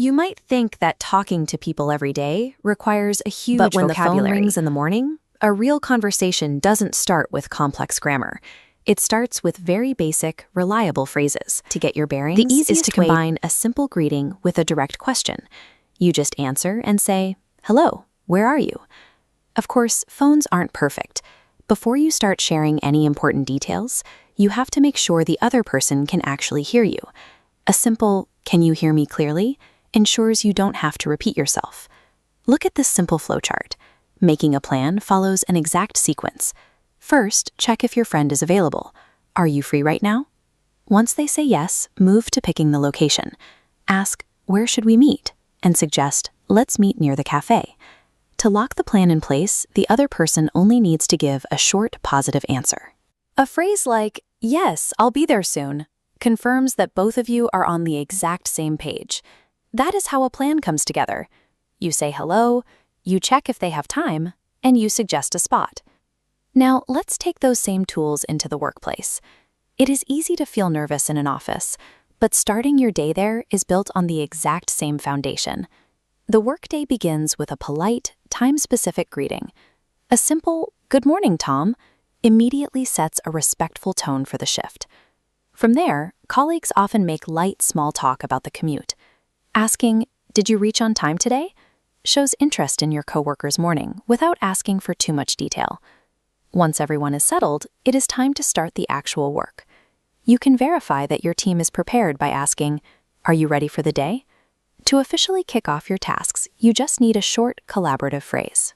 You might think that talking to people every day requires a huge But when vocabulary. the phone rings in the morning, a real conversation doesn't start with complex grammar. It starts with very basic, reliable phrases. To get your bearings, The is easiest to combine a simple greeting with a direct question. You just answer and say, "Hello, where are you?" Of course, phones aren't perfect. Before you start sharing any important details, you have to make sure the other person can actually hear you. A simple, "Can you hear me clearly?" ensures you don't have to repeat yourself. Look at this simple flowchart. Making a plan follows an exact sequence. First, check if your friend is available. Are you free right now? Once they say yes, move to picking the location. Ask, "Where should we meet?" and suggest, "Let's meet near the cafe." To lock the plan in place, the other person only needs to give a short, positive answer. A phrase like, "Yes, I'll be there soon," confirms that both of you are on the exact same page. That is how a plan comes together. You say hello, you check if they have time, and you suggest a spot. Now, let's take those same tools into the workplace. It is easy to feel nervous in an office, but starting your day there is built on the exact same foundation. The workday begins with a polite, time-specific greeting. A simple, "Good morning, Tom," immediately sets a respectful tone for the shift. From there, colleagues often make light small talk about the commute. Asking, "Did you reach on time today?" shows interest in your coworker's morning without asking for too much detail. Once everyone is settled, it is time to start the actual work. You can verify that your team is prepared by asking, "Are you ready for the day?" To officially kick off your tasks, you just need a short, collaborative phrase.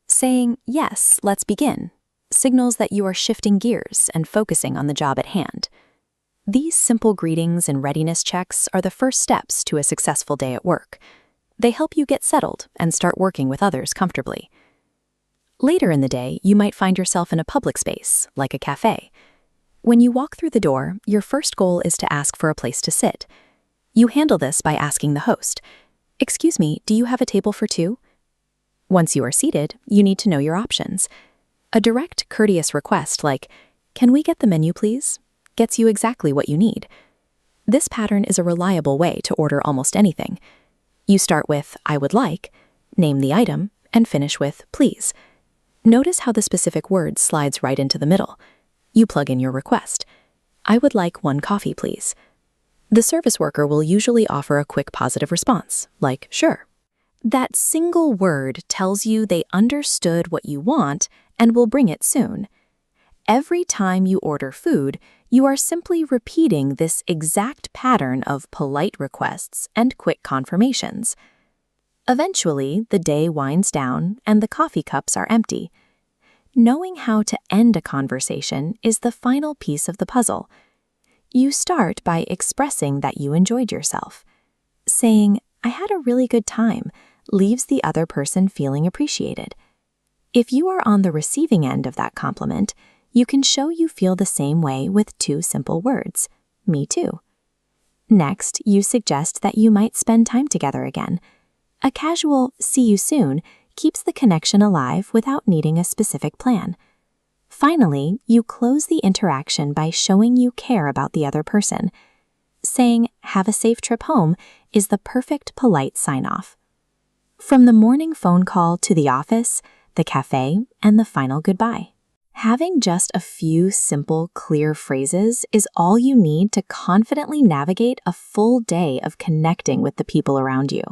Saying, "Yes, let's begin," signals that you are shifting gears and focusing on the job at hand. These simple greetings and readiness checks are the first steps to a successful day at work. They help you get settled and start working with others comfortably. Later in the day, you might find yourself in a public space, like a cafe. When you walk through the door, your first goal is to ask for a place to sit. You handle this by asking the host, "Excuse me, do you have a table for two?" Once you are seated, you need to know your options. A direct, courteous request like, "Can we get the menu, please?" gets you exactly what you need. This pattern is a reliable way to order almost anything. You start with, "I would like," name the item, and finish with, "Please." Notice how the specific word slides right into the middle. You plug in your request. "I would like 1 coffee, please." The service worker will usually offer a quick positive response, like, "Sure." That single word tells you they understood what you want and will bring it soon. Every time you order food, you are simply repeating this exact pattern of polite requests and quick confirmations. Eventually, the day winds down and the coffee cups are empty. Knowing how to end a conversation is the final piece of the puzzle. You start by expressing that you enjoyed yourself. Saying, "I had a really good time," leaves the other person feeling appreciated. If you are on the receiving end of that compliment, you can show you feel the same way with 2 simple words, "Me too." Next, you suggest that you might spend time together again. A casual "see you soon" keeps the connection alive without needing a specific plan. Finally, you close the interaction by showing you care about the other person. Saying, "Have a safe trip home," is the perfect polite sign-off. From the morning phone call to the office, the cafe, and the final goodbye. Having just a few simple, clear phrases is all you need to confidently navigate a full day of connecting with the people around you.